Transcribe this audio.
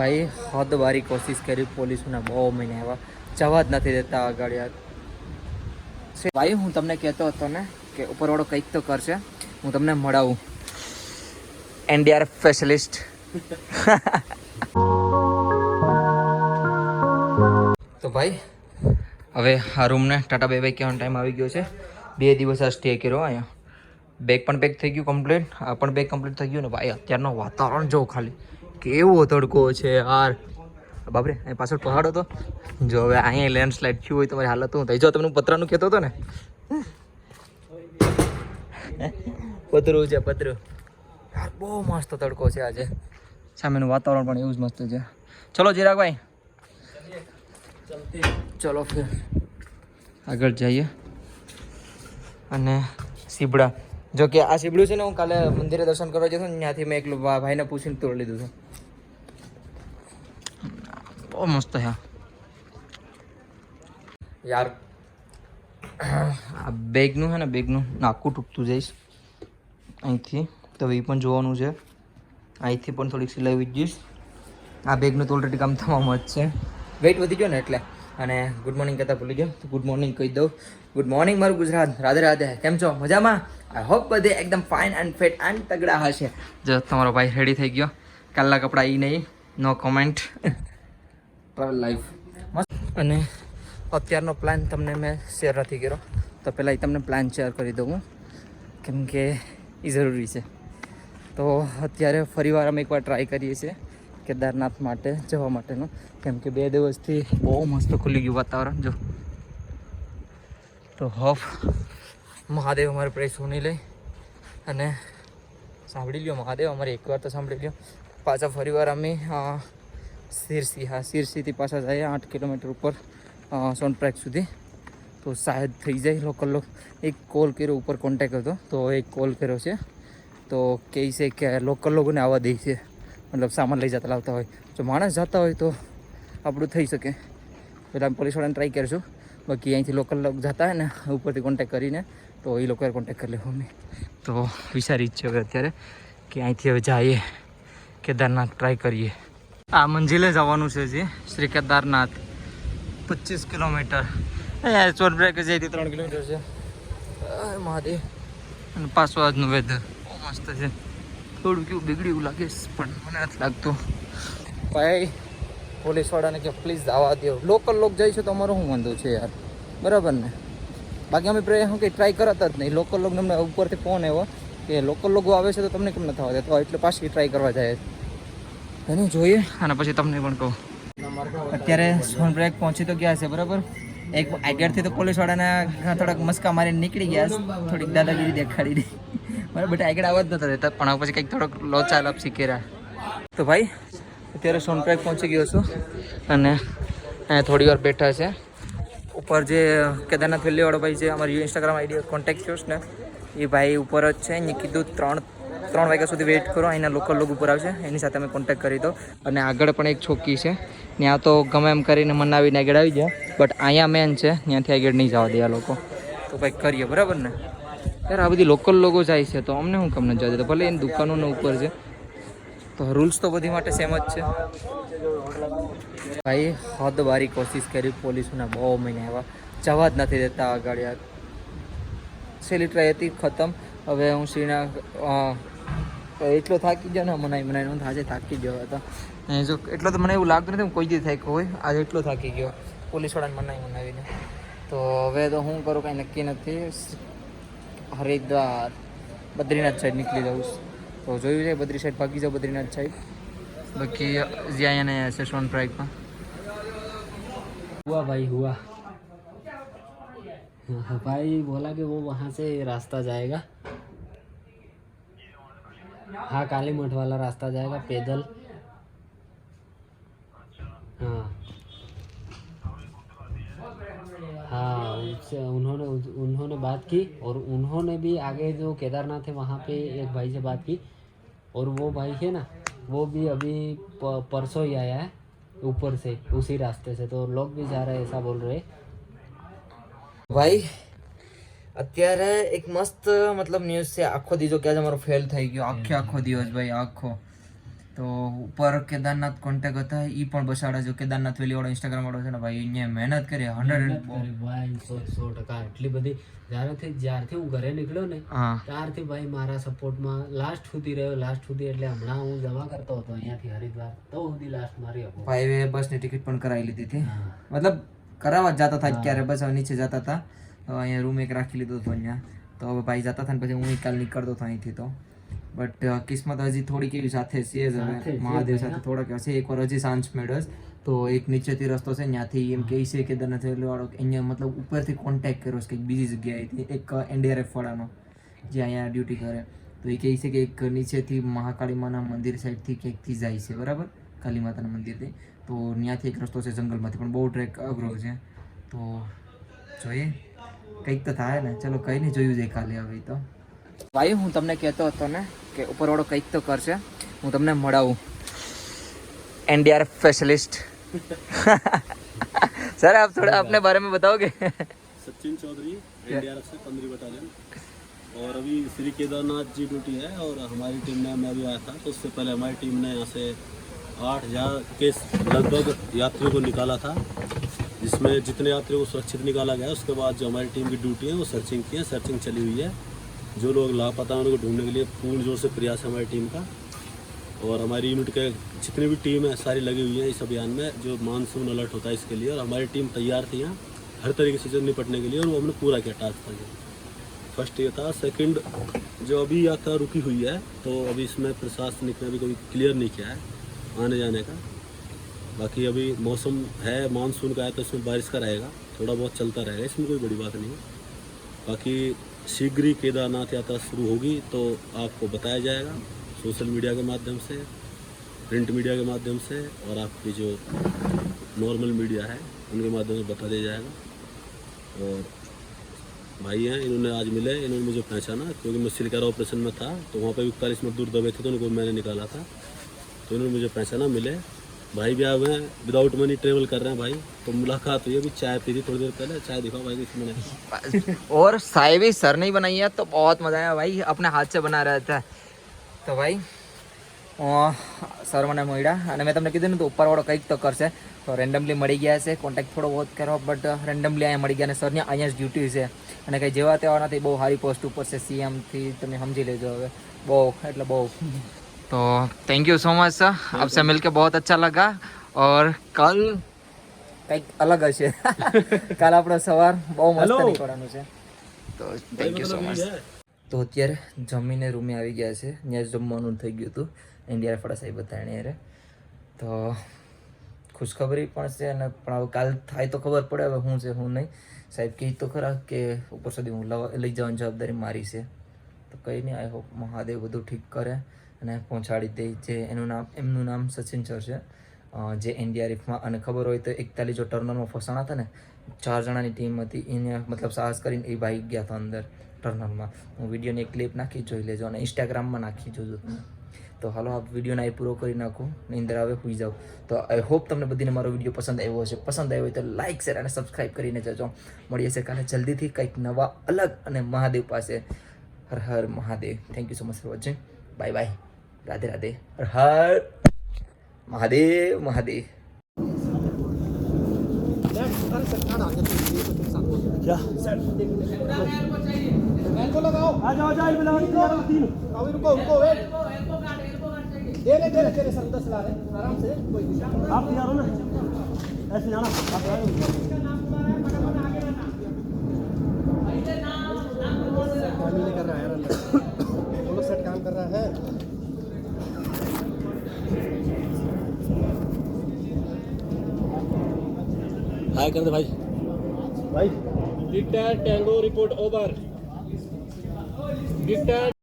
ભાઈ હદ વારી કોશિશ કરી પોલીસોના બહુ મહિને આવ્યા જવા જ નથી દેતા આગળ યાર. ભાઈ હું તમને કહેતો હતો ને કે ઉપરવાળો કંઈક તો કરશે, હું તમને મળાવું એનડીઆરએફ સ્પેશિયલિસ્ટ. તો ભાઈ હવે આ રૂમને ટાટા બાય બાય કહેવાનો ટાઈમ આવી ગયો છે. 2 દિવસ આ સ્ટે કર્યો અહીંયા. બેગ પણ પેક થઈ ગયું કમ્પ્લીટ, આ પણ બેગ કમ્પ્લીટ થઈ ગયું ને ભાઈ અત્યારનો વાતાવરણ જો ખાલી કેવો તડકો છે યાર. બાપરે અહીં પાછળ પહાડ હતો જો, હવે અહીંયા લેન્ડસ્લાઇડ થયું હોય તમારી હાલત હું થઈ. જો તમને પતરાનું કહેતો હતો ને, પતરું છે પતરું યાર, બહુ મસ્ત તડકો છે આજે. સામેનું વાતાવરણ પણ એવું જ મસ્ત છે. ચલો ચિરાગભાઈ ચલો ફિર આગળ જઈએ. અને સીબડા, જો કે આ સીબડું છે ને હું કાલે મંદિરે દર્શન કરવા જતો ને ત્યાંથી મેં એકલું ભાઈને પૂછીને તોડી લીધું છે. બહુ મસ્ત છે યાર. આ બેગનું છે ને, બેગનું નાકું તૂટતું જઈશ અહીંથી, તો એ પણ જોવાનું છે. અહીંથી પણ થોડીક સિલાઈ વીજીશ. આ બેગનું તો ઓલરેડી કામ તમામ જ છે, વેઇટ વધી ગયો ને એટલે. અને ગુડ મોર્નિંગ કહેતા ભૂલી ગયો તો ગુડ મોર્નિંગ કહી દઉં. ગુડ મોર્નિંગ મારું ગુજરાત, રાધે રાધે. કેમ છો? મજામાં? આઈ હોપ બધે એકદમ ફાઇન એન્ડ ફિટ એન્ડ તગડા હશે. જો તમારો ભાઈ રેડી થઈ ગયો. કાલના કપડાં એ નહીં, નો કોમેન્ટ. ટ્રાવેલ લાઈફ મસ્ત. અને અત્યારનો પ્લાન તમને મેં શેર નથી કર્યો, તો પહેલાં એ તમને પ્લાન શેર કરી દઉં હું, કેમ કે એ જરૂરી છે. તો અત્યારે ફરીવાર અમે એકવાર ટ્રાય કરીએ છીએ કેદારનાથ માટે જવા માટેનું, કેમ કે 2 દિવસથી બહુ મસ્ત ખુલી ગયું વાતાવરણ. જો તો હોપ મહાદેવ અમારે પ્રેસ નહીં લે. અને સાંભળી લ્યો મહાદેવ અમારે એકવાર તો સાંભળી લ્યો. પાછા ફરીવાર અમે શિરસીથી પાછા જઈએ 8 કિલોમીટર ઉપર સોનપ્રયાગ સુધી. તો શાયદ થઈ જાય. લોકલ એક કોલ કર્યો, ઉપર કોન્ટેક્ટ હતો તો એક કોલ કર્યો છે, તો કહે છે કે લોકલ લોકોને આવવા દે છે, મતલબ સામાન લઈ જતા લાવતા હોય. જો માણસ જતા હોય તો આપણું થઈ શકે. પહેલાં પોલીસવાળાને ટ્રાય કરીશું, બાકી અહીંથી લોકલ લોકો જતા હોય ને ઉપરથી કોન્ટેક્ટ કરીને, તો એ લોકોએ કોન્ટેક્ટ કરી લેવું અમે. તો વિચારી જ છે હવે અત્યારે કે અહીંથી હવે જઈએ કેદારનાથ ટ્રાય કરીએ. આ મંજિલે જવાનું છે જે શ્રી કેદારનાથ 25 કિલોમીટર. અહીંયા સોનપ્રયાગ જઈથી 3 કિલોમીટર છે. મહાદેવ. અને પાછું આજનું વેધર બહુ મસ્ત છે. થોડું કેવું બિગડ્યું લાગે પણ મને નથી લાગતું. ભાઈ પોલીસવાળાને કે પ્લીઝ આવવા દો. લોકલ લોક જાય છે તો અમારો શું વાંધો છે યાર, બરાબર ને? બાકી અમે શું કંઈ ટ્રાય કરતા જ નહીં. લોકલ લોક અમને ઉપરથી ફોન આવ્યો કે લોકલ લોકો આવે છે તો તમને કેમ ન થવા દે, તો એટલે પાછી ટ્રાય કરવા જાય એને જોઈએ. અને પછી તમને પણ કહું. અત્યારે સોનપ્રયાગ પહોંચી તો ગયા છે, બરાબર. એક આગળથી તો પોલીસવાળાના થોડાક મસ્કા મારીને નીકળી ગયા, થોડીક દાદાગીરી દેખાડી દી. બરાબર, બેટા આગળ આવવા જ નતા દેતા, પણ પછી કંઈક થોડોક લોચા લાપ શીખી રહ્યા. તો ભાઈ અત્યારે સોનપ્રયાગ પહોંચી ગયો છું અને અહીંયા થોડી વાર બેઠા છે. ઉપર જે કેદારનાથ વેલીવાળો ભાઈ છે, અમારી ઇન્સ્ટાગ્રામ આઈડી કોન્ટેક્ટ થયો ને, એ ભાઈ ઉપર જ છે. અહીંયા કીધું 3 વાગ્યા સુધી વેઇટ કરો, અહીંના લોકલ લોકો ઉપર આવશે, એની સાથે અમે કોન્ટેક્ટ કરી દો. અને આગળ પણ એક છોકી છે, ત્યાં તો ગમે એમ કરીને મનાવીને આગળ આવી જાય, બટ અહીંયા મેન છે, ત્યાંથી આગળ નહીં જવા દે આ લોકો. તો કંઈક કરીએ, બરાબર ને યાર? આ બધી લોકલ લોકો જાય છે તો અમને શું તમને જવા દે? તો ભલે એની દુકાનોને ઉપર છે, તો રૂલ્સ તો બધી માટે સેમ જ છે. ભાઈ હદ વારી કોશિશ કરી પોલીસોના બહુ મહિને આવ્યા જવા જ નથી દેતા આગળ યાર. છેલ્લી ટ્રાય હતી, ખતમ. હવે હું એટલો થાકી ગયો ને, મનાઈ હું આજે થાકી ગયો હતો. જો એટલો તો મને એવું લાગતું નથી હું કોઈ દી થાક્યો હોય, આજે એટલો થાકી ગયો પોલીસવાળાને મનાવીને. તો હવે તો હું કરું કાંઈ નક્કી નથી. હરિદ્વાર બદ્રીનાથ સાઈડ નીકળી જાઉં તો જોયું છે, બદ્રી સાઈડ ભાગી જાઉં, બદ્રીનાથ સાઈડ. बाकी ज्યાં ને ऐसे सोनप्रयाग में हुआ भाई हुआ। भाई बोला कि वो वहाँ से रास्ता जाएगा, हाँ काली मठ वाला रास्ता जाएगा पैदल। हाँ हाँ उससे उन्होंने बात की, और उन्होंने भी आगे जो केदारनाथ है वहाँ पे एक भाई से बात की, और वो भाई है ना, वो भी अभी परसों ही आया है ऊपर से, उसी रास्ते से, तो लोग भी जा रहे हैं ऐसा बोल रहे। ભાઈ અત્યારે એક મસ્ત મતલબ ન્યૂઝ છે. આખો દિવસ કે આજે અમારો ફેલ થઈ ગયો, આખો દિવસ ભાઈ આખો. તો તો ઉપર કેદારનાથ કોન્ટેક્ટ હતા એ પણ બસાડા જો કેદારનાથ વેલી વાળો ઇન્સ્ટાગ્રામ વાળો છે ને ભાઈ અહીંયા મહેનત કરી 100 ભાઈ 100% એટલી બધી જ્યારથી હું ઘરે નીકળ્યો ને હા ત્યારથી ભાઈ મારા સપોર્ટમાં લાસ્ટ સુધી રહ્યો લાસ્ટ સુધી એટલે હમણાં હું જમા કરતો હતો અહીંયાથી હરિદ્વાર તો સુધી લાસ્ટ મારી હતો ભાઈ બસની ટિકિટ પણ કરાવી લીધી હતી મતલબ કરાવવા જ જતા હતા ક્યારે બસ નીચે જતા હતા તો અહીંયા રૂમ એક રાખી લીધો હતો અહીંયા તો હવે ભાઈ જતા હતા ને પછી હું કાલ નીકળતો હતો અહીંથી તો બટ કિસ્મત હજી થોડીક એવી સાથે છે જ હવે મહાદેવ સાથે થોડાક હશે એકવાર હજી સાંજ મેળવસ તો એક નીચેથી રસ્તો છે ત્યાંથી એમ કહે છે કેદારનાથ વાળો અહીંયા મતલબ ઉપરથી કોન્ટેક્ટ કર્યો છે કંઈક બીજી જગ્યાએથી એક NDRF વાળાનો જે અહીંયા ડ્યુટી કરે તો એ કહે છે કે એક નીચેથી મહાકાળી માના મંદિર સાઈડથી ક્યાંકથી જાય છે બરાબર કાલી માતાના મંદિરથી તો ત્યાંથી એક રસ્તો છે જંગલમાંથી પણ બહુ ટ્રેક અઘરો છે તો જોઈએ કંઈક તો થાય ને ચલો કંઈ નહીં જોયું જાય કાલે હવે તો ભાઈ હું તમને કહેતો હતો ને કે ઉપરવાળો કંઈક તો કરશે હું તમને મળાવું NDRF स्पेशलिस्ट सर आप थोड़ा अपने बारे में बताओगे सचिन चौधरी NDRF से 15वीं बटालियन और अभी श्री केदारनाथ जी ड्यूटी है और हमारी टीम में मैं भी आया था तो उससे पहले हमारी टीम ने यहाँ से 8,000 के लगभग यात्रियों को निकाला था जिसमें जितने यात्रियों को सुरक्षित निकाला गया उसके बाद जो हमारी टीम की ड्यूटी है वो सर्चिंग की है सर्चिंग चली हुई है जो लोग लापता हैं उनको ढूंढने के लिए पूर्ण जोर से प्रयास है हमारी टीम का और हमारी यूनिट के जितनी भी टीम है सारी लगी हुई है इस अभियान में जो मानसून अलर्ट होता है इसके लिए और हमारी टीम तैयार थी यहाँ हर तरीके से निपटने के लिए और वो हमने पूरा किया टास्क था फर्स्ट ये था सेकंड जो अभी यात्रा रुकी हुई है तो अभी इसमें प्रशासनिक ने अभी कोई क्लियर नहीं किया है आने जाने का बाकी अभी मौसम है मानसून का है तो इसमें बारिश का रहेगा थोड़ा बहुत चलता रहेगा इसमें कोई बड़ी बात नहीं है बाकी शीघ्र ही केदारनाथ यात्रा शुरू होगी तो आपको बताया जाएगा सोशल मीडिया के माध्यम से प्रिंट मीडिया के माध्यम से और आपकी जो नॉर्मल मीडिया है उनके माध्यम से बता दिया जाएगा और भाई हैं इन्होंने आज मिले इन्होंने मुझे पहचाना क्योंकि मैं सिलकर ऑपरेशन में था तो वहाँ पर 41 मजदूर दबे थे तो उनको मैंने निकाला था तो इन्होंने मुझे पहचाना मिले भाई भी आए हुए हैं विदाउट मनी ट्रेवल कर रहे हैं भाई तो मुलाकात हुई अभी चाय पी थी थोड़ी देर पहले चाय दिखाओ भाई किसी मैंने और चाय भी सर नहीं बनाई है तो बहुत मजा आया भाई अपने हाथ से बना रहा था તો ભાઈ સર મને મળ્યા અને મેં તમને કીધું ને તો ઉપરવાળો કંઈક તો કરશે તો રેન્ડમલી મળી ગયા છે કોન્ટેક્ટ થોડો બહુ કર્યો બટ રેન્ડમલી અહીંયા મળી ગયા અને સરની અહીંયા જ ડ્યુટી છે અને કંઈ જેવા તેવા નથી બહુ સારી પોસ્ટ ઉપર છે CM થી તમે સમજી લેજો હવે બહુ એટલે બહુ तो thank you so much sir आपसे मिलके बहुत अच्छा लगा और कल કંઈક અલગ હશે કાલ આપણો સવાર બહુ મસ્ત નીકળવાનું છે તો થેન્ક યુ સો મચ તો અત્યારે જમીને રૂમે આવી ગયા છે ત્યાં જમવાનું થઈ ગયું હતું NDRF વાળા સાહેબ હતા એને યારે તો ખુશખબરી પણ છે અને પણ હવે કાલ થાય તો ખબર પડે હવે શું છે શું નહીં સાહેબ કહે તો ખરા કે ઉપર સુધી હું લઈ જવાની જવાબદારી મારી છે તો કંઈ નહીં આઈ હોપ મહાદેવ બધું ઠીક કરે અને પહોંચાડી દે જે એમનું નામ સચિન સર છે જે NDRFમાં અને ખબર હોય તો 41 જો ટર્નરમાં ફસાણા હતા ને 4 જણાની ટીમ હતી એને મતલબ સાહસ કરીને એ ભાઈ ગયા હતા અંદર ટર્નરમાં હું વિડીયોની એક ક્લિપ નાખી જોઈ લેજો અને ઇન્સ્ટાગ્રામમાં નાખી જોજો તમે તો હાલો આ વિડીયોને અહીં પૂરો કરી નાખું નીંદર આવે સુઈ જાઓ તો આઈ હોપ તમને બધીને મારો વિડીયો પસંદ આવ્યો હશે પસંદ આવ્યો હોય તો લાઇક શેર અને સબસ્ક્રાઈબ કરીને જજો મળીએ છે કાલે જલ્દીથી કંઈક નવા અલગ અને મહાદેવ પાસે Har Har Mahadev thank you so much for watching bye bye Radhe Radhe Har Har Mahadev Mahadev क्या लगाओ आ जाओ अभी रुको रुको वेट दे रहे सर 10 ला रहे आराम से कोई आप तैयार हो ना ऐसे जाना आप नहीं कर रहा है यार वो लोग सेट काम कर रहा है हाय कर दे भाई Victor Tango report over Victor